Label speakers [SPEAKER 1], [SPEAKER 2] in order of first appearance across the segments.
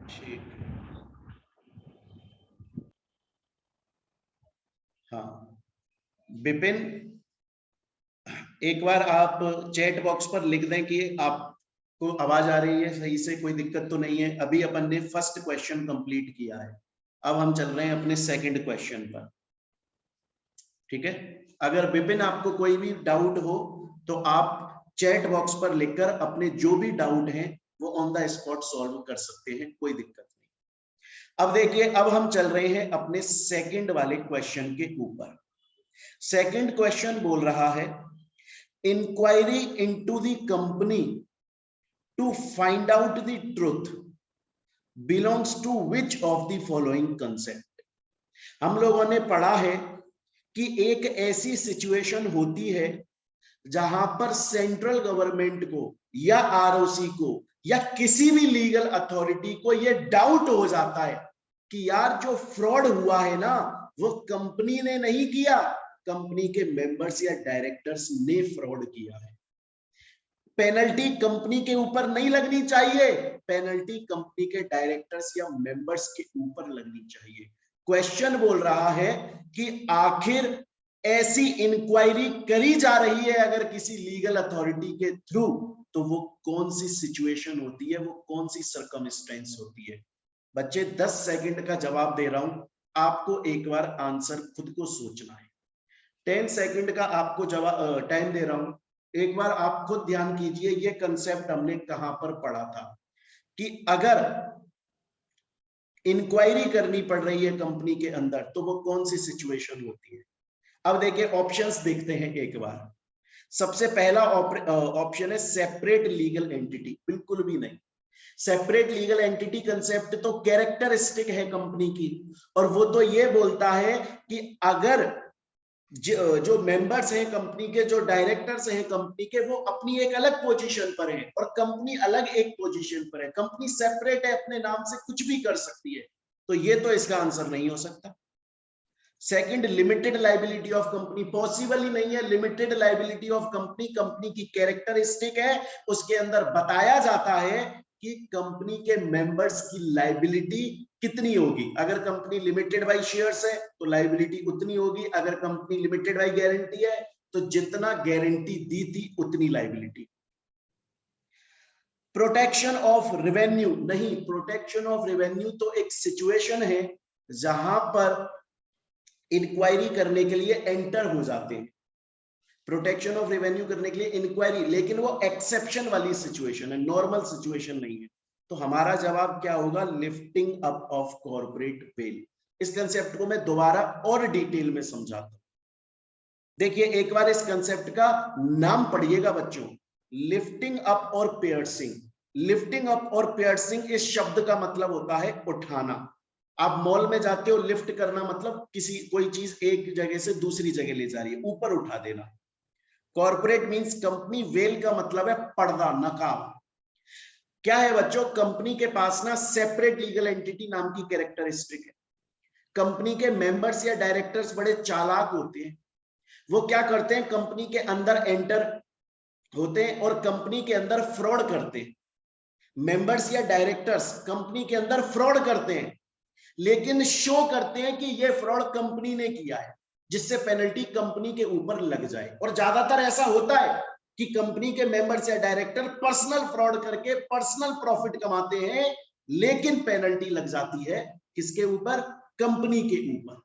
[SPEAKER 1] ठीक। हाँ विपिन, एक बार आप चैट बॉक्स पर लिख दें कि आपको आवाज आ रही है सही से, कोई दिक्कत तो नहीं है। अभी अपन ने फर्स्ट क्वेश्चन कंप्लीट किया है, अब हम चल रहे हैं अपने सेकंड क्वेश्चन पर। ठीक है, अगर विपिन आपको कोई भी डाउट हो तो आप चैट बॉक्स पर लिखकर अपने जो भी डाउट हैं वो ऑन द स्पॉट सॉल्व कर सकते हैं, कोई दिक्कत नहीं। अब देखिए, अब हम चल रहे हैं अपने सेकंड वाले क्वेश्चन के ऊपर। सेकंड क्वेश्चन बोल रहा है, inquiry into the company to find out the truth belongs to which of the following concept. हम लोगों ने पढ़ा है कि एक ऐसी सिचुएशन होती है जहां पर सेंट्रल गवर्नमेंट को या आरओसी को या किसी भी लीगल अथॉरिटी को यह डाउट हो जाता है कि यार जो फ्रॉड हुआ है ना वो कंपनी ने नहीं किया, कंपनी के मेंबर्स या डायरेक्टर्स ने फ्रॉड किया है। पेनल्टी कंपनी के ऊपर नहीं लगनी चाहिए, पेनल्टी कंपनी के डायरेक्टर्स या मेंबर्स के ऊपर लगनी चाहिए। क्वेश्चन बोल रहा है कि आखिर ऐसी इंक्वायरी करी जा रही है अगर किसी लीगल अथॉरिटी के थ्रू, तो वो कौन सी सिचुएशन होती है, वो कौन सी सर्कमस्टेंस होती है। बच्चे 10 सेकंड का जवाब दे रहा हूं, आपको एक बार आंसर खुद को सोचना है। 10 सेकंड का आपको जवाब टाइम दे रहा हूं, एक बार आप खुद ध्यान कीजिए ये कंसेप्ट हमने कहां पर पढ़ा था कि अगर इंक्वायरी करनी पड़ रही है कंपनी के अंदर तो वो कौन सी सिचुएशन होती है। अब देखिए ऑप्शंस देखते हैं एक बार। सबसे पहला ऑप्शन है सेपरेट लीगल एंटिटी, बिल्कुल भी नहीं। सेपरेट लीगल एंटिटी कंसेप्ट तो कैरेक्टरिस्टिक है कंपनी की, और वो तो ये बोलता है कि अगर जो मेंबर्स हैं कंपनी के, जो डायरेक्टर्स हैं कंपनी के, वो अपनी एक अलग पोजीशन पर हैं और कंपनी अलग एक पोजीशन पर है, कंपनी सेपरेट है, अपने नाम से कुछ भी कर सकती है, तो ये तो इसका आंसर नहीं हो सकता। Second, limited liability of company, possible ही नहीं है। Limited liability of company, company की कैरेक्टरिस्टिक है, उसके अंदर बताया जाता है कि कंपनी के मेंबर्स की लाइबिलिटी कितनी होगी। अगर कंपनी लिमिटेड बाय शेयर्स है तो लाइबिलिटी उतनी होगी, अगर कंपनी लिमिटेड बाय गारंटी है तो जितना गारंटी दी थी उतनी लाइबिलिटी। प्रोटेक्शन ऑफ रेवेन्यू नहीं, प्रोटेक्शन ऑफ रेवेन्यू तो एक सिचुएशन है जहां पर इंक्वायरी करने के लिए एंटर हो जाते हैं, प्रोटेक्शन ऑफ रेवेन्यू करने के लिए इंक्वायरी, लेकिन वो एक्सेप्शन वाली सिचुएशन है, नॉर्मल सिचुएशन नहीं है। तो हमारा जवाब क्या होगा, lifting up of corporate veil. इस कंसेप्ट को मैं दोबारा और डिटेल में समझाता हूं। देखिए एक बार इस कंसेप्ट का नाम पढ़िएगा बच्चों, लिफ्टिंग अप और पियर्सिंग। लिफ्टिंग अप और पियर्सिंग इस शब्द का मतलब होता है उठाना। आप मॉल में जाते हो, लिफ्ट करना मतलब किसी कोई चीज एक जगह से दूसरी जगह ले जा रही है, ऊपर उठा देना। कॉर्पोरेट मींस कंपनी, वेल का मतलब है पर्दा, नकाब। क्या है बच्चों, कंपनी के पास ना सेपरेट लीगल एंटिटी नाम की कैरेक्टरिस्टिक है। कंपनी के मेंबर्स या डायरेक्टर्स बड़े चालाक होते हैं, वो क्या करते हैं, कंपनी के अंदर एंटर होते हैं और कंपनी के अंदर फ्रॉड करते हैं। मेंबर्स या डायरेक्टर्स कंपनी के अंदर फ्रॉड करते हैं, लेकिन शो करते हैं कि ये फ्रॉड कंपनी ने किया है, जिससे पेनल्टी कंपनी के ऊपर लग जाए। और ज्यादातर ऐसा होता है कि कंपनी के मेंबर्स या डायरेक्टर पर्सनल फ्रॉड करके पर्सनल प्रॉफिट कमाते हैं, लेकिन पेनल्टी लग जाती है किसके ऊपर, कंपनी के ऊपर।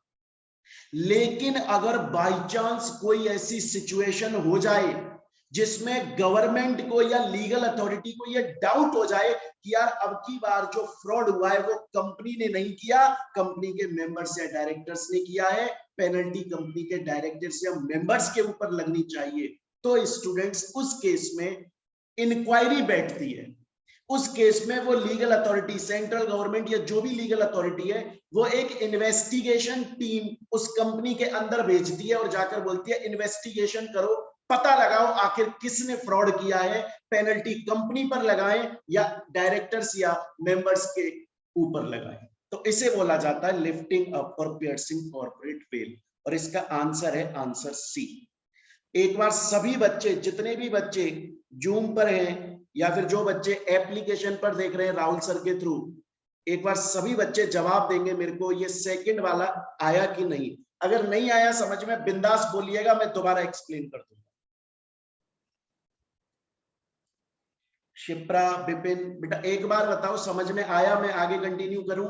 [SPEAKER 1] लेकिन अगर बाई चांस कोई ऐसी सिचुएशन हो जाए जिसमें गवर्नमेंट को या लीगल अथॉरिटी को यह डाउट हो जाए कि यार अब की बार जो फ्रॉड हुआ है वो कंपनी ने नहीं किया, कंपनी के मेंबर्स या डायरेक्टर्स ने किया है, पेनल्टी कंपनी के डायरेक्टर्स या मेंबर्स के ऊपर लगनी चाहिए, तो स्टूडेंट्स उस केस में इंक्वायरी बैठती है। उस केस में वो लीगल अथॉरिटी, सेंट्रल गवर्नमेंट या जो भी लीगल अथॉरिटी है, वो एक इन्वेस्टिगेशन टीम उस कंपनी के अंदर भेजती है और जाकर बोलती है इन्वेस्टिगेशन करो, पता लगाओ आखिर किसने फ्रॉड किया है, पेनल्टी कंपनी पर लगाएं या डायरेक्टर्स या मेंबर्स के ऊपर लगाएं। तो इसे बोला जाता है लिफ्टिंग अप और पियर्सिंग कॉर्पोरेट वेल, और इसका आंसर है आंसर सी। एक बार सभी बच्चे, जितने भी बच्चे जूम पर हैं या फिर जो बच्चे एप्लीकेशन पर देख रहे हैं राहुल सर के थ्रू, एक बार सभी बच्चे जवाब देंगे मेरे को, ये सेकंड वाला आया कि नहीं। अगर नहीं आया समझ में, बिंदास बोलिएगा, मैं दोबारा एक्सप्लेन कर दूंगा। शिप्रा, विपिन, बेटा एक बार बताओ समझ में आया, मैं आगे कंटिन्यू करूं?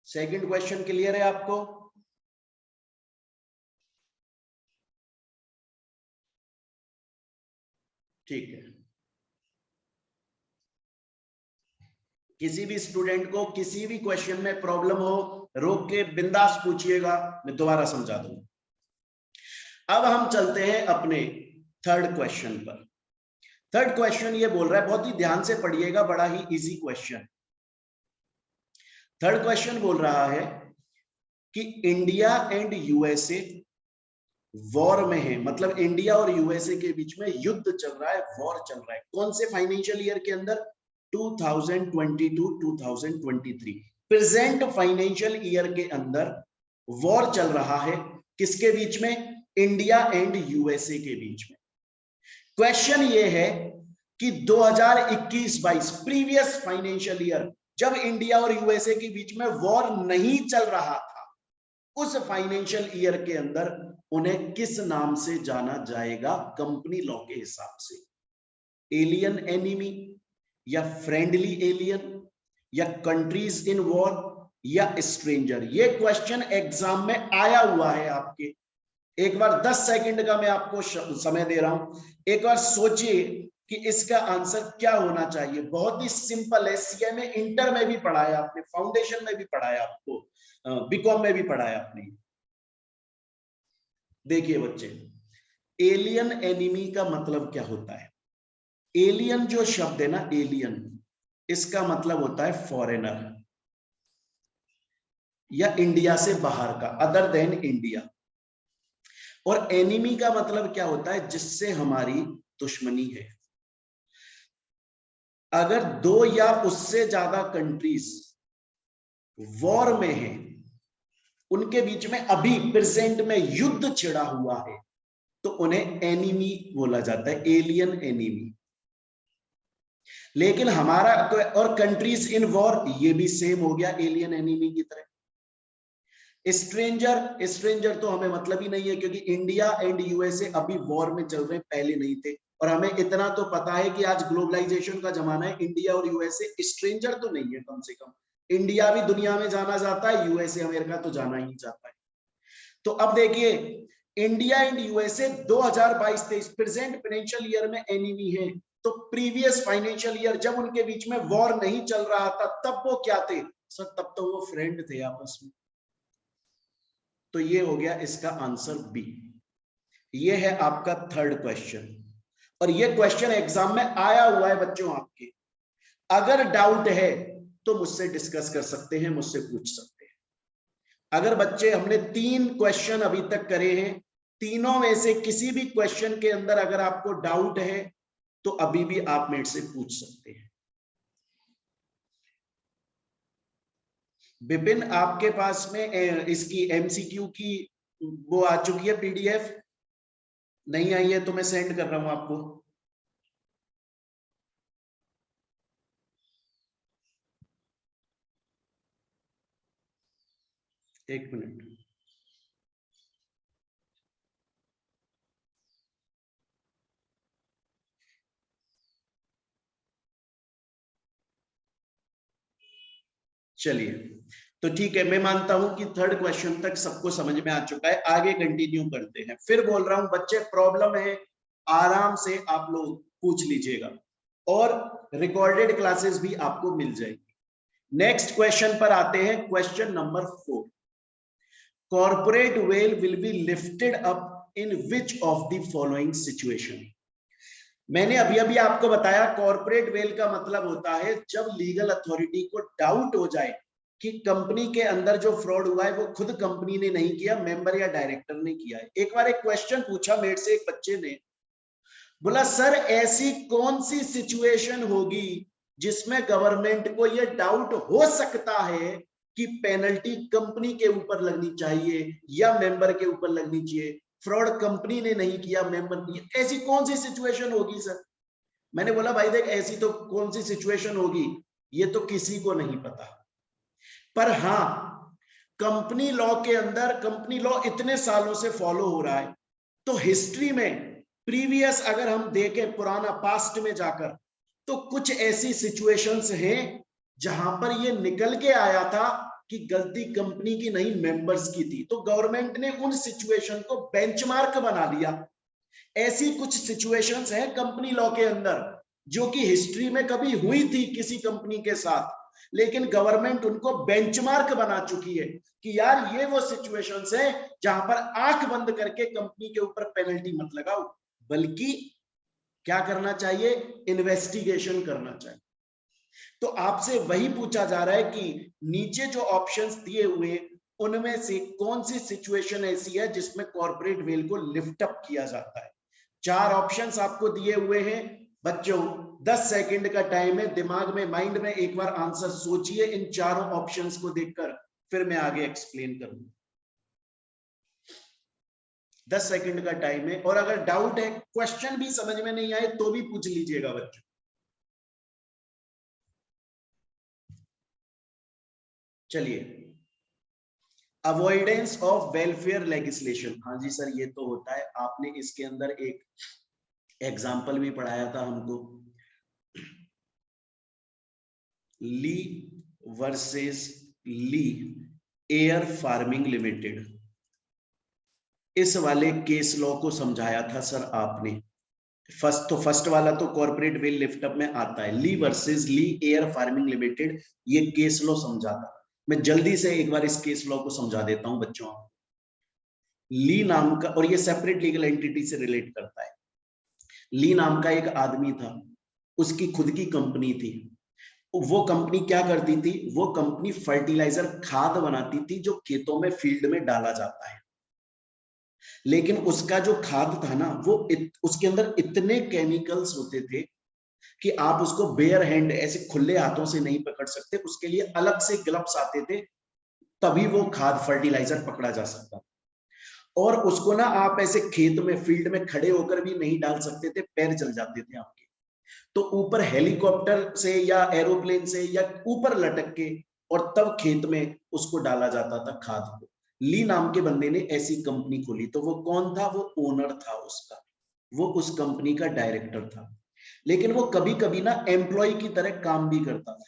[SPEAKER 1] सेकंड क्वेश्चन क्लियर है आपको? ठीक है। किसी भी स्टूडेंट को किसी भी क्वेश्चन में प्रॉब्लम हो, रोक के बिंदास पूछिएगा, मैं दोबारा समझा दूंगा। अब हम चलते हैं अपने थर्ड क्वेश्चन पर। थर्ड क्वेश्चन ये बोल रहा है, बहुत ही ध्यान से पढ़िएगा, बड़ा ही इजी क्वेश्चन। थर्ड क्वेश्चन बोल रहा है कि इंडिया एंड यूएसए वॉर में है, मतलब इंडिया और यूएसए के बीच में युद्ध चल रहा है, वॉर चल रहा है। कौन से फाइनेंशियल ईयर के अंदर? 2022-2023 प्रेजेंट फाइनेंशियल ईयर के अंदर वॉर चल रहा है। किसके बीच में? इंडिया एंड यूएसए के बीच में। क्वेश्चन ये है कि 2021-22 प्रीवियस फाइनेंशियल ईयर, जब इंडिया और यूएसए के बीच में वॉर नहीं चल रहा था, उस फाइनेंशियल ईयर के अंदर उन्हें किस नाम से जाना जाएगा कंपनी लॉ के हिसाब से? एलियन एनिमी, या फ्रेंडली एलियन, या कंट्रीज इन वॉर, या स्ट्रेंजर? ये क्वेश्चन एग्जाम में आया हुआ है आपके। एक बार 10 सेकंड का मैं आपको समय दे रहा हूं, एक बार सोचिए कि इसका आंसर क्या होना चाहिए। बहुत ही सिंपल है, सीए में, इंटर में भी पढ़ाया आपने, फाउंडेशन में भी पढ़ाया आपको, बीकॉम में भी पढ़ाया आपने। देखिए बच्चे, एलियन एनिमी का मतलब क्या होता है? एलियन जो शब्द है ना, एलियन, इसका मतलब होता है फॉरेनर, या इंडिया से बाहर का, अदर देन इंडिया। और एनिमी का मतलब क्या होता है? जिससे हमारी दुश्मनी है। अगर दो या उससे ज्यादा कंट्रीज वॉर में हैं, उनके बीच में अभी प्रेजेंट में युद्ध छिड़ा हुआ है, तो उन्हें एनिमी बोला जाता है, एलियन एनिमी। लेकिन हमारा और कंट्रीज इन वॉर, ये भी सेम हो गया एलियन एनिमी की तरह। स्ट्रेंजर, स्ट्रेंजर तो हमें मतलब ही नहीं है, क्योंकि इंडिया एंड यूएसए अभी वॉर में चल रहे, पहले नहीं थे। और हमें इतना तो पता है कि आज ग्लोबलाइजेशन का जमाना है, इंडिया और यूएसए स्ट्रेंजर तो नहीं है। कम से कम इंडिया भी दुनिया में जाना जाता है, यूएसए अमेरिका तो जाना ही जाता है। तो अब देखिए, India and USA 2022-23 present financial year में एनिमी है। तो प्रीवियस फाइनेंशियल ईयर जब उनके बीच में वॉर नहीं चल रहा था, तब वो क्या थे? सर तब तो वो फ्रेंड थे आपस में। तो ये हो गया इसका आंसर बी। ये है आपका थर्ड क्वेश्चन, और ये क्वेश्चन एग्जाम में आया हुआ है बच्चों आपके। अगर डाउट है तो मुझसे डिस्कस कर सकते हैं, मुझसे पूछ सकते हैं। अगर बच्चे, हमने 3 क्वेश्चन अभी तक करे हैं, तीनों में से किसी भी क्वेश्चन के अंदर अगर आपको डाउट है तो अभी भी आप मेरे से पूछ सकते हैं। विपिन, आपके पास में इसकी एमसीक्यू की वो आ चुकी है पीडीएफ? नहीं आई है तो मैं सेंड कर रहा हूं आपको। एक मिनट। चलिए, तो ठीक है, मैं मानता हूं कि थर्ड क्वेश्चन तक सबको समझ में आ चुका है। आगे कंटिन्यू करते हैं। फिर बोल रहा हूं बच्चे, प्रॉब्लम है, आराम से आप लोग पूछ लीजिएगा, और रिकॉर्डेड क्लासेस भी आपको मिल जाएगी। नेक्स्ट क्वेश्चन पर आते हैं, question number 4। Corporate veil will be lifted up in which of the following situation? मैंने अभी अभी आपको बताया, कॉर्पोरेट वेल का मतलब होता है जब लीगल अथॉरिटी को डाउट हो जाए कि कंपनी के अंदर जो फ्रॉड हुआ है वो खुद कंपनी ने नहीं किया, मेंबर या डायरेक्टर ने किया है। एक बार एक क्वेश्चन पूछा मेरे से एक बच्चे ने, बोला सर ऐसी कौन सी सिचुएशन होगी जिसमें गवर्नमेंट को ये डाउट हो सकता है कि पेनल्टी कंपनी के ऊपर लगनी चाहिए या मेंबर के ऊपर लगनी चाहिए, फ्रॉड कंपनी ने नहीं किया, मेंबर ने, ऐसी कौन सी सिचुएशन होगी सर? मैंने बोला भाई देख, ऐसी तो कौन सी सिचुएशन होगी, ये तो किसी को नहीं पता। पर हाँ, कंपनी लॉ के अंदर, कंपनी लॉ इतने सालों से फॉलो हो रहा है, तो हिस्ट्री में प्रीवियस अगर हम देखें पुराना पास्ट में जाकर, तो कुछ ऐसी सिचुएशंस हैं जहां पर ये निकल के आया था कि गलती कंपनी की नहीं, मेंबर्स की थी, तो गवर्नमेंट ने उन सिचुएशन को बेंचमार्क बना लिया। ऐसी कुछ सिचुएशंस हैं कंपनी लॉ के अंदर जो कि हिस्ट्री में कभी हुई थी किसी कंपनी के साथ, लेकिन गवर्नमेंट उनको बेंचमार्क बना चुकी है कि यार ये वो सिचुएशंस हैं जहां पर आंख बंद करके कंपनी के ऊपर पेनल्टी मत लगाओ, बल्कि क्या करना चाहिए, इन्वेस्टिगेशन करना चाहिए। तो आपसे वही पूछा जा रहा है कि नीचे जो ऑप्शंस दिए हुए उनमें से कौन सी सिचुएशन ऐसी है जिसमें कॉर्पोरेट वेल को लिफ्ट अप किया जाता है। 4 ऑप्शंस आपको दिए हुए हैं बच्चों, 10 सेकंड का टाइम है, दिमाग में, माइंड में एक बार आंसर सोचिए इन चारों ऑप्शंस को देखकर, फिर मैं आगे एक्सप्लेन करूंगा। 10 सेकंड का टाइम है, और अगर डाउट है, क्वेश्चन भी समझ में नहीं आए तो भी पूछ लीजिएगा बच्चों। चलिए, अवॉइडेंस ऑफ वेलफेयर लेजिस्लेशन, हाँ जी सर ये तो होता है, आपने इसके अंदर एक एग्जाम्पल भी पढ़ाया था हमको, ली वर्सेस ली एयर फार्मिंग लिमिटेड, इस वाले केस लॉ को समझाया था सर आपने। फर्स्ट वाला तो कॉर्पोरेट वेल लिफ्ट अप में आता है, ली वर्सेस ली एयर फार्मिंग लिमिटेड, ये केस लॉ समझा था। मैं जल्दी से एक बार इस केस लॉ को समझा देता हूं बच्चों। ली नाम का, और ये सेपरेट लीगल एंटिटी से रिलेट करता है, ली नाम का एक आदमी था, उसकी खुद की कंपनी थी। वो कंपनी क्या करती थी, वो कंपनी फर्टिलाइजर, खाद बनाती थी जो खेतों में, फील्ड में डाला जाता है। लेकिन उसका जो खाद था ना, वो उसके अंदर इतने केमिकल्स होते थे कि आप उसको बेयर हैंड, ऐसे खुले हाथों से नहीं पकड़ सकते, उसके लिए अलग से ग्लव्स आते थे, तभी वो खाद, फर्टिलाइजर पकड़ा जा सकता। और उसको ना आप ऐसे खेत में, फील्ड में खड़े होकर भी नहीं डाल सकते थे, पैर जल जाते थे आपके। तो ऊपर हेलीकॉप्टर से या एरोप्लेन से या ऊपर लटक के, और तब खेत में उसको डाला जाता था खाद को। ली नाम के बंदे ने ऐसी कंपनी खोली, तो वो कौन था, वो ओनर था उसका, वो उस कंपनी का डायरेक्टर था। लेकिन वो कभी कभी ना एम्प्लॉय की तरह काम भी करता था,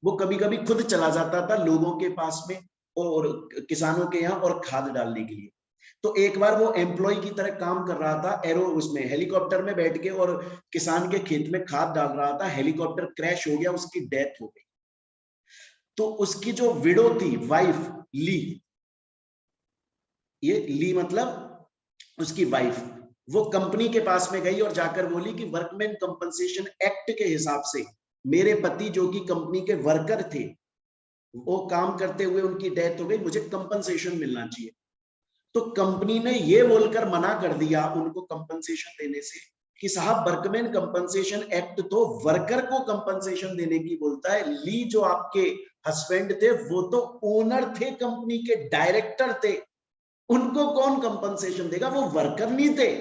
[SPEAKER 1] वो कभी कभी खुद चला जाता था लोगों के पास में और किसानों के यहाँ और खाद डालने के लिए। तो एक बार वो एम्प्लॉय की तरह काम कर रहा था, एरो उसमें हेलीकॉप्टर में बैठ के, और किसान के खेत में खाद डाल रहा था, हेलीकॉप्टर क्रैश हो गया, उसकी डेथ हो गई। तो उसकी जो विडो थी, वाइफ ली, ये ली मतलब उसकी वाइफ, वो कंपनी के पास में गई और जाकर बोली कि वर्कमैन कंपनसेशन एक्ट के हिसाब से मेरे पति जो कि कंपनी के वर्कर थे, वो काम करते हुए उनकी डेथ हो गई, मुझे कंपनसेशन मिलना चाहिए। तो कंपनी ने ये बोलकर मना कर दिया उनको कंपनसेशन देने से कि साहब, वर्कमैन कंपनसेशन एक्ट तो वर्कर को कंपनसेशन देने की बोलता है, ली जो आपके हस्बैंड थे वो तो ओनर थे, कंपनी के डायरेक्टर थे, उनको कौन कंपनसेशन देगा, वो वर्कर नहीं थे।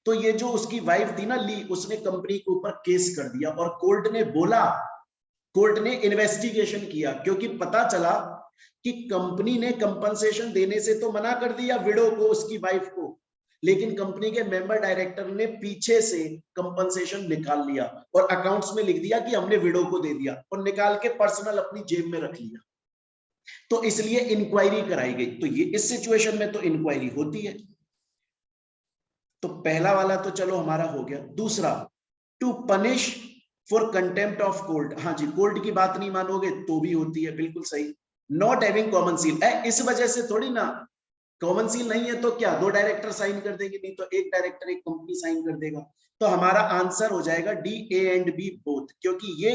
[SPEAKER 1] तो ये जो उसकी वाइफ थी ना ली, उसने कंपनी के ऊपर केस कर दिया, और कोर्ट ने बोला, कोर्ट ने इन्वेस्टिगेशन किया, क्योंकि पता चला कि कंपनी ने कंपनसेशन देने से तो मना कर दिया विडो को, उसकी वाइफ को, लेकिन कंपनी के मेंबर डायरेक्टर ने पीछे से कंपनसेशन निकाल लिया और अकाउंट्स में लिख दिया कि हमने विडो को दे दिया, और निकाल के पर्सनल अपनी जेब में रख लिया। तो इसलिए इंक्वायरी कराई गई। तो ये इस सिचुएशन में तो इंक्वायरी होती है। तो पहला वाला तो चलो हमारा हो गया। दूसरा, to punish for contempt of court, हाँ जी, कोर्ट की बात नहीं मानोगे तो भी होती है, बिल्कुल सही। नॉट हैविंग कॉमन सील, इस वजह से थोड़ी ना, कॉमन सील नहीं है तो क्या 2 डायरेक्टर साइन कर देंगे, नहीं तो एक डायरेक्टर एक कंपनी साइन कर देगा। तो हमारा आंसर हो जाएगा D, A and B both, क्योंकि ये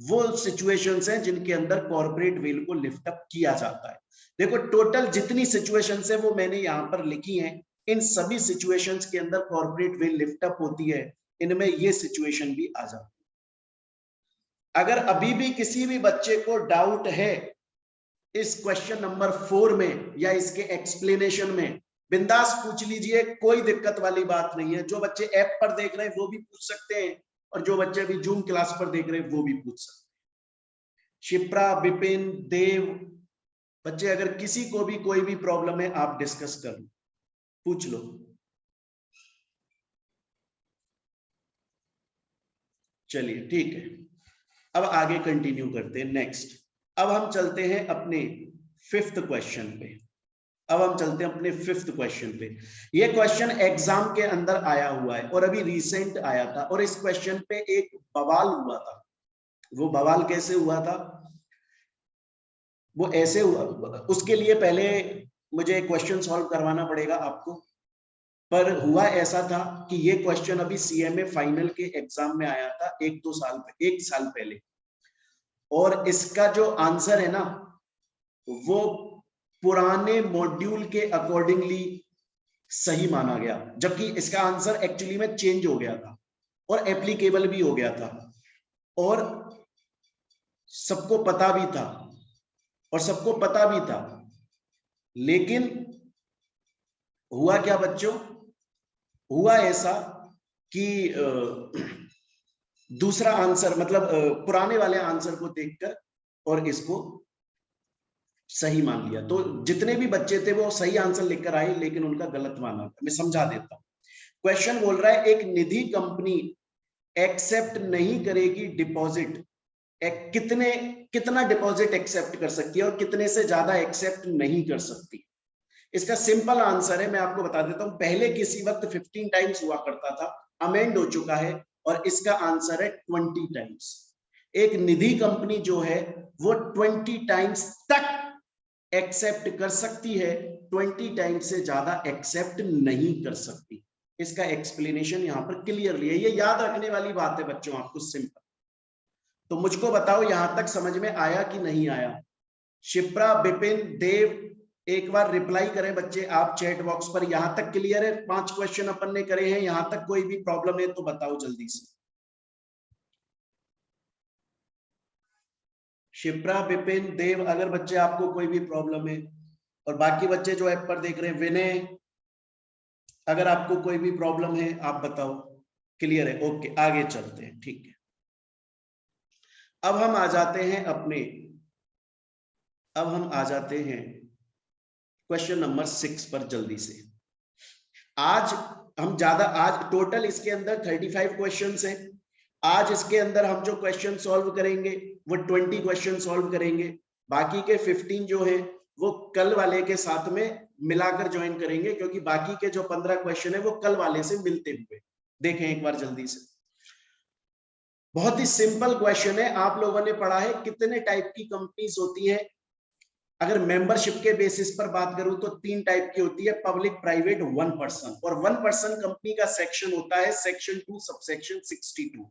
[SPEAKER 1] वो सिचुएशंस हैं जिनके अंदर कॉर्पोरेट वेल को लिफ्ट अप किया जाता है। देखो टोटल जितनी सिचुएशंस है वो मैंने यहां पर लिखी हैं, इन सभी सिचुएशंस के अंदर कॉर्पोरेट वेल लिफ्ट अप होती है, इनमें ये सिचुएशन भी आ जाती है। अगर अभी भी किसी भी बच्चे को डाउट है इस क्वेश्चन नंबर 4 में या इसके एक्सप्लेनेशन में, बिंदास पूछ लीजिए, कोई दिक्कत वाली बात नहीं है। जो बच्चे ऐप पर देख रहे हैं वो भी पूछ सकते हैं, और जो बच्चे अभी जूम क्लास पर देख रहे हैं वो भी पूछ सकते हैं। शिप्रा, विपिन, देव, बच्चे अगर किसी को भी कोई भी प्रॉब्लम है आप डिस्कस कर लो, पूछ लो। चलिए ठीक है, अब आगे कंटिन्यू करते हैं। नेक्स्ट अब हम चलते हैं अपने फिफ्थ क्वेश्चन पे। अब हम चलते हैं अपने फिफ्थ क्वेश्चन पे। ये क्वेश्चन एग्जाम के अंदर आया हुआ है और अभी रिसेंट आया था, और इस क्वेश्चन पे एक बवाल हुआ था। वो बवाल कैसे हुआ था? वो ऐसे हुआ, उसके लिए पहले मुझे क्वेश्चन सॉल्व करवाना पड़ेगा आपको। पर हुआ ऐसा था कि ये क्वेश्चन अभी सीएमए फाइनल के एग्जाम में आया था एक साल पहले, और इसका जो आंसर है ना वो पुराने मॉड्यूल के अकॉर्डिंगली सही माना गया, जबकि इसका आंसर एक्चुअली में चेंज हो गया था और एप्लीकेबल भी हो गया था, और सबको पता भी था। लेकिन हुआ क्या बच्चों? हुआ ऐसा कि दूसरा आंसर मतलब पुराने वाले आंसर को देखकर और इसको सही मान लिया। तो जितने भी बच्चे थे वो सही आंसर लेकर आए, लेकिन उनका गलत माना। मैं समझा देता हूं। क्वेश्चन बोल रहा है एक निधि कंपनी एक्सेप्ट नहीं करेगी डिपॉजिट, कितना डिपॉजिट एक्सेप्ट कर सकती है और कितने से ज्यादा एक्सेप्ट नहीं कर सकती। इसका सिंपल आंसर है, मैं आपको बता देता हूं। पहले किसी वक्त 15 टाइम्स हुआ करता था, अमेंड हो चुका है, और इसका आंसर है 20 टाइम्स। एक निधि कंपनी जो है वो 20 टाइम्स तक एक्सेप्ट कर सकती है, 20 टाइम्स से ज्यादा एक्सेप्ट नहीं कर सकती। इसका एक्सप्लेनेशन यहां पर क्लियरली है। ये याद रखने वाली बात है बच्चों, आपको सिंपल। तो मुझको बताओ यहां तक समझ में आया कि नहीं आया? शिप्रा, विपिन, देव, एक बार रिप्लाई करें बच्चे आप चैट बॉक्स पर। यहां तक क्लियर है? 5 क्वेश्चन अपन ने करे हैं, यहां तक कोई भी प्रॉब्लम है तो बताओ जल्दी से। शिप्रा, विपिन, देव, अगर बच्चे आपको कोई भी प्रॉब्लम है, और बाकी बच्चे जो ऐप पर देख रहे हैं, विनय, अगर आपको कोई भी प्रॉब्लम है आप बताओ। क्लियर है? ओके, आगे चलते हैं। ठीक है, अब हम आ जाते हैं क्वेश्चन नंबर 6 पर जल्दी से। आज टोटल इसके अंदर 35 क्वेश्चंस हैं। आज इसके अंदर हम जो क्वेश्चन सॉल्व करेंगे वो 20 क्वेश्चन सॉल्व करेंगे। बाकी के 15 जो है वो कल वाले के साथ में मिलाकर ज्वाइन करेंगे, क्योंकि बाकी के जो 15 क्वेश्चन है वो कल वाले से मिलते हुए। देखें एक बार जल्दी से, बहुत ही सिंपल क्वेश्चन है। आप लोगों ने पढ़ा है कितने टाइप की कंपनीज होती है। अगर मेंबरशिप के बेसिस पर बात करूं तो 3 टाइप की होती है, पब्लिक, प्राइवेट, 1 पर्सन। और 1 पर्सन कंपनी का सेक्शन होता है सेक्शन 2 सबसेक्शन 62।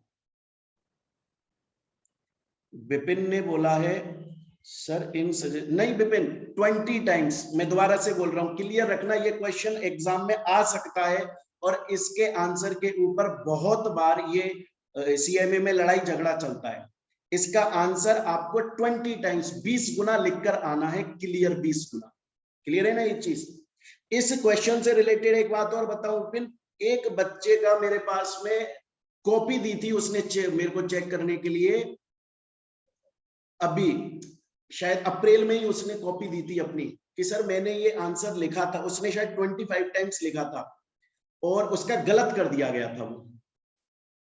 [SPEAKER 1] विपिन ने बोला है सर इन नहीं विपिन, 20 टाइम्स। मैं दोबारा से बोल रहा हूं, क्लियर रखना, ये क्वेश्चन एग्जाम में आ सकता है और इसके आंसर के ऊपर बहुत बार ये सीएमए में लड़ाई झगड़ा चलता है। इसका आंसर आपको 20 टाइम्स 20 गुना लिखकर आना है। क्लियर? 20 गुना। क्लियर है ना ये चीज? इस क्वेश्चन से रिलेटेड एक बात और बताऊं विपिन, एक बच्चे का मेरे पास में कॉपी दी थी उसने मेरे को चेक करने के लिए, अभी शायद अप्रैल में ही उसने कॉपी दी थी अपनी कि सर मैंने ये आंसर लिखा था। उसने शायद 25 टाइम्स लिखा था और उसका गलत कर दिया गया था वो।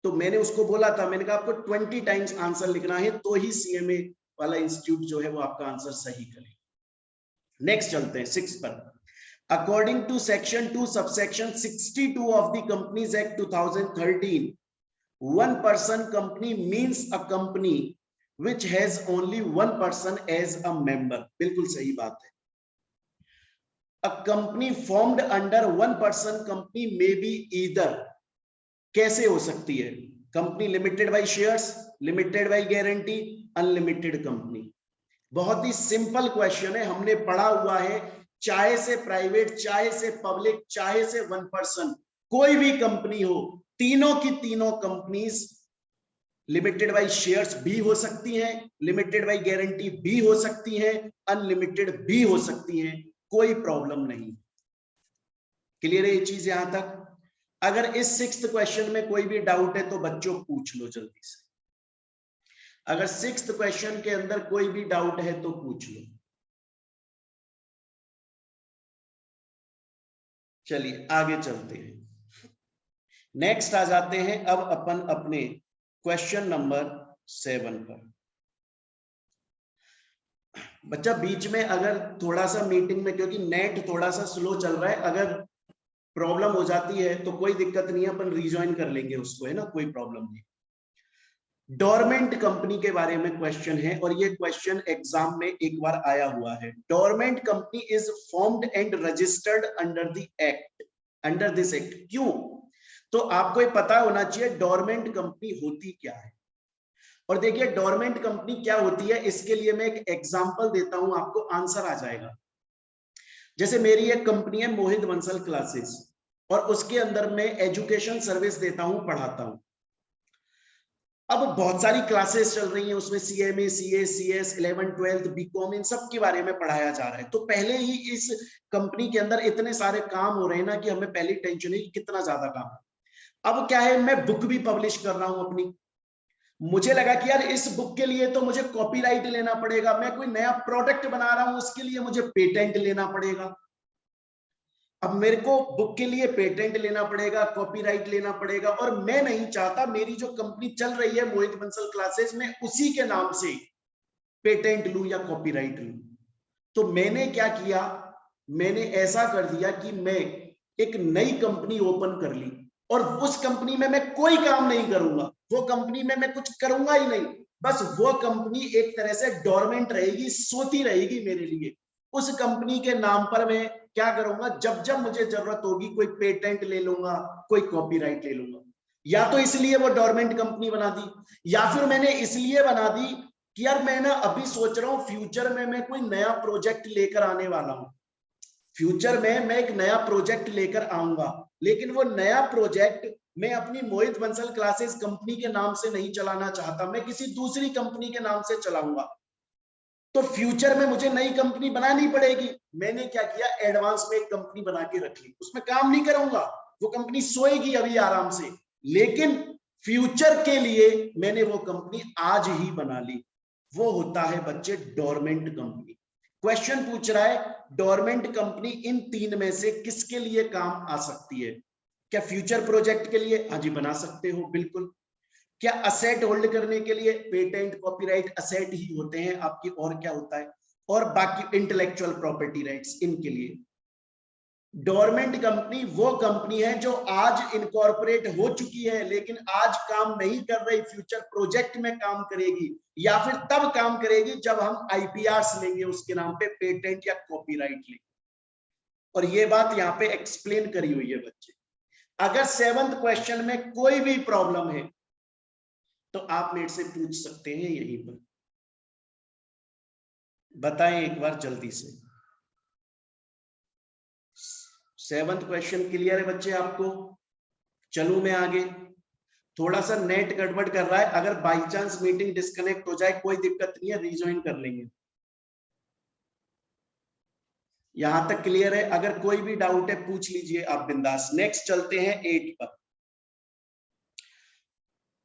[SPEAKER 1] तो मैंने उसको बोला था, मैंने कहा आपको 20 टाइम्स आंसर लिखना है तो ही सीएमए वाला इंस्टीट्यूट जो है वो आपका आंसर सही करे। नेक्स्ट चलते हैं 6 पर। According to section 2 subsection 62 of the companies act 2013, 1 person company means a company which has only 1 person as a member। बिल्कुल सही बात है। A company formed under 1 person company may be either, कैसे हो सकती है? Company limited by shares, limited by guarantee, unlimited company. बहुत ही simple question है, हमने पढ़ा हुआ है। चाहे से प्राइवेट, चाहे से पब्लिक, चाहे से 1 पर्सन, कोई भी कंपनी हो, तीनों की तीनों कंपनीज लिमिटेड बाय शेयर्स भी हो सकती हैं, लिमिटेड बाय गारंटी भी हो सकती हैं, अनलिमिटेड भी हो सकती हैं, कोई प्रॉब्लम नहीं। क्लियर है ये चीज यहां तक? अगर इस 6th क्वेश्चन में कोई भी डाउट है तो बच्चों पूछ लो जल्दी से। अगर 6th क्वेश्चन के अंदर कोई भी डाउट है तो पूछ लो। चलिए आगे चलते हैं, नेक्स्ट आ जाते हैं अब अपन अपने क्वेश्चन नंबर 7 पर। बच्चा बीच में अगर थोड़ा सा मीटिंग में, क्योंकि नेट थोड़ा सा स्लो चल रहा है, अगर प्रॉब्लम हो जाती है तो कोई दिक्कत नहीं है, अपन रिजॉइन कर लेंगे उसको, है ना, कोई प्रॉब्लम नहीं। डोरमेंट कंपनी के बारे में क्वेश्चन है और ये क्वेश्चन एग्जाम में एक बार आया हुआ है। Dormant company is formed and registered under the act, under this act. क्यों? तो आपको ये पता होना चाहिए डोरमेंट कंपनी होती क्या है। और देखिए डोरमेंट कंपनी क्या होती है, इसके लिए मैं एक एग्जांपल देता हूं, आपको आंसर आ जाएगा। जैसे मेरी एक कंपनी है मोहित बंसल क्लासेस, और उसके अंदर मैं एजुकेशन सर्विस देता हूं, पढ़ाता हूं। अब बहुत सारी क्लासेस चल रही हैं, उसमें सीएमए, सीए, सीएस, 11, 12, बीकॉम, इन सब के बारे में पढ़ाया जा रहा है। तो पहले ही इस कंपनी के अंदर इतने सारे काम हो रहे हैं ना कि हमें पहली टेंशन है कि कितना ज्यादा काम है। अब क्या है, मैं बुक भी पब्लिश कर रहा हूं अपनी। मुझे लगा कि यार इस बुक के लिए तो मुझे कॉपीराइट लेना पड़ेगा, मैं कोई नया प्रोडक्ट बना रहा हूं उसके लिए मुझे पेटेंट लेना पड़ेगा। अब मेरे को बुक के लिए पेटेंट लेना पड़ेगा, कॉपीराइट लेना पड़ेगा, और मैं नहीं चाहता मेरी जो कंपनी चल रही है मोहित बंसल क्लासेस में उसी के नाम से पेटेंट लूं या कॉपीराइट लूं। तो मैंने क्या किया, मैंने ऐसा कर दिया कि मैं एक नई कंपनी ओपन कर ली, और उस कंपनी में मैं कोई काम नहीं करूंगा, वो कंपनी में मैं कुछ करूंगा ही नहीं, बस वो कंपनी एक तरह से डोरमेंट रहेगी, सोती रहेगी मेरे लिए। उस कंपनी के नाम पर मैं क्या करूंगा, जब जब मुझे जरूरत होगी कोई पेटेंट ले लूंगा, कोई कॉपीराइट ले लूंगा। या तो इसलिए वो डोरमेंट कंपनी बना दी, या फिर मैंने इसलिए बना दी कि यार मैं ना अभी सोच रहा हूं फ्यूचर में मैं कोई नया प्रोजेक्ट लेकर आने वाला हूं, फ्यूचर में मैं एक नया प्रोजेक्ट लेकर आऊंगा, लेकिन वो नया प्रोजेक्ट मैं अपनी मोहित बंसल क्लासेस कंपनी के नाम से नहीं चलाना चाहता, मैं किसी दूसरी कंपनी के नाम से चलाऊंगा। तो फ्यूचर में मुझे नई कंपनी बनानी पड़ेगी। मैंने क्या किया, एडवांस में एक कंपनी बना के रख ली, उसमें काम नहीं करूंगा, वो कंपनी सोएगी अभी आराम से, लेकिन फ्यूचर के लिए मैंने वो कंपनी आज ही बना ली। वो होता है बच्चे डोरमेंट कंपनी। क्वेश्चन पूछ रहा है डोरमेंट कंपनी इन तीन में से किसके लिए काम आ सकती है? क्या फ्यूचर प्रोजेक्ट के लिए? हाँ जी बना सकते हो बिल्कुल। क्या असेट होल्ड करने के लिए? पेटेंट, कॉपीराइट असेट ही होते हैं आपकी, और क्या होता है? और बाकी इंटेलेक्चुअल प्रॉपर्टी राइट्स, इनके लिए। डोरमेंट कंपनी वो कंपनी है जो आज इनकॉर्पोरेट हो चुकी है लेकिन आज काम नहीं कर रही, फ्यूचर प्रोजेक्ट में काम करेगी, या फिर तब काम करेगी जब हम आईपीआर लेंगे उसके नाम पे, पेटेंट या कॉपीराइट लेंगे। और ये बात यहाँ पे एक्सप्लेन करी हुई है बच्चे। अगर 7th क्वेश्चन में कोई भी प्रॉब्लम है तो आप मेरे से पूछ सकते हैं यहीं पर। बताएं एक बार जल्दी से। 7th क्वेश्चन क्लियर है बच्चे आपको? चलूं मैं आगे? थोड़ा सा नेट गड़बड़ कर रहा है, अगर बाई चांस मीटिंग डिस्कनेक्ट हो जाए कोई दिक्कत नहीं है, रिज्वाइन कर लेंगे। यहां तक क्लियर है? अगर कोई भी डाउट है पूछ लीजिए आप बिंदास। नेक्स्ट चलते हैं 8 पर।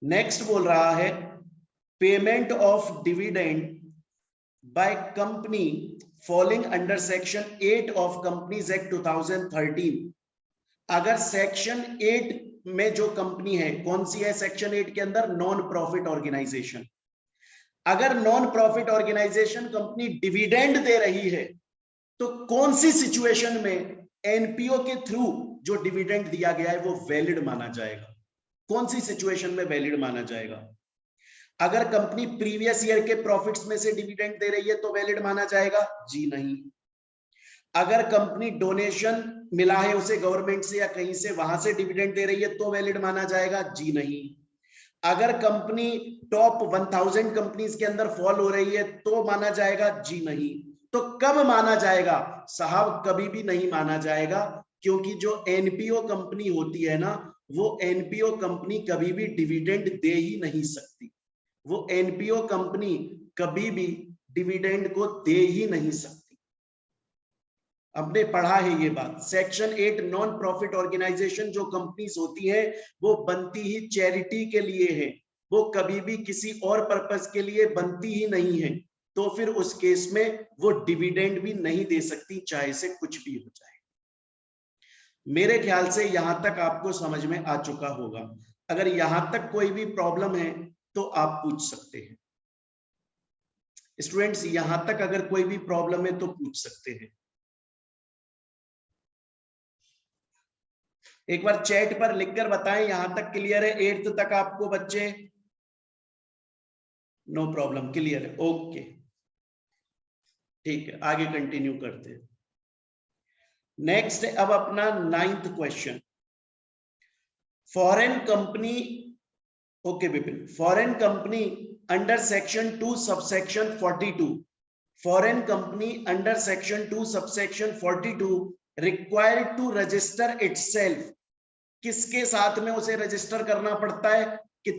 [SPEAKER 1] नेक्स्ट बोल रहा है payment of dividend by company falling under section 8 of companies act 2013। अगर सेक्शन 8 में जो कंपनी है, कौन सी है सेक्शन 8 के अंदर? Non profit organisation. अगर non profit organisation company dividend दे रही है तो कौन सी सिचुएशन में एनपीओ के थ्रू जो डिविडेंड दिया गया है वो वैलिड माना जाएगा? कौन सी सिचुएशन में वैलिड माना जाएगा? अगर कंपनी प्रीवियस ईयर के प्रॉफिट्स में से डिविडेंड दे रही है तो वैलिड माना जाएगा? जी नहीं। अगर कंपनी डोनेशन मिला है उसे गवर्नमेंट से या कहीं से, वहां से डिविडेंड दे रही है तो वैलिड माना जाएगा? जी नहीं। अगर कंपनी टॉप 1000 कंपनीज के अंदर फॉल हो रही है तो माना जाएगा? जी नहीं। तो कब माना जाएगा? साहब कभी भी नहीं माना जाएगा, क्योंकि जो एनपीओ कंपनी होती है ना, वो एनपीओ कंपनी कभी भी डिविडेंड दे ही नहीं सकती। वो एनपीओ कंपनी कभी भी डिविडेंड को दे ही नहीं सकती। हमने पढ़ा है ये बात। सेक्शन 8 नॉन प्रॉफिट ऑर्गेनाइजेशन जो कंपनीज होती है वो बनती ही चैरिटी के लिए है, वो कभी भी किसी और पर्पस के लिए बनती ही नहीं है। तो फिर उस केस में वो डिविडेंड भी नहीं दे सकती, चाहे से कुछ भी हो जाए। मेरे ख्याल से यहां तक आपको समझ में आ चुका होगा। अगर यहां तक कोई भी प्रॉब्लम है तो आप पूछ सकते हैं। स्टूडेंट्स यहां तक अगर कोई भी प्रॉब्लम है तो पूछ सकते हैं। एक बार चैट पर लिखकर बताएं यहां तक क्लियर है? 8th तक आपको बच्चे? नो प्रॉब्लम, क्लियर है, ओके ठीक है, आगे कंटिन्यू करते हैं। नेक्स्ट अब अपना 9th question. Foreign company, okay Vipin, foreign company under section 2 subsection 42, foreign company under section 2 subsection 42 required to register itself, किसके साथ में उसे रजिस्टर करना पड़ता है?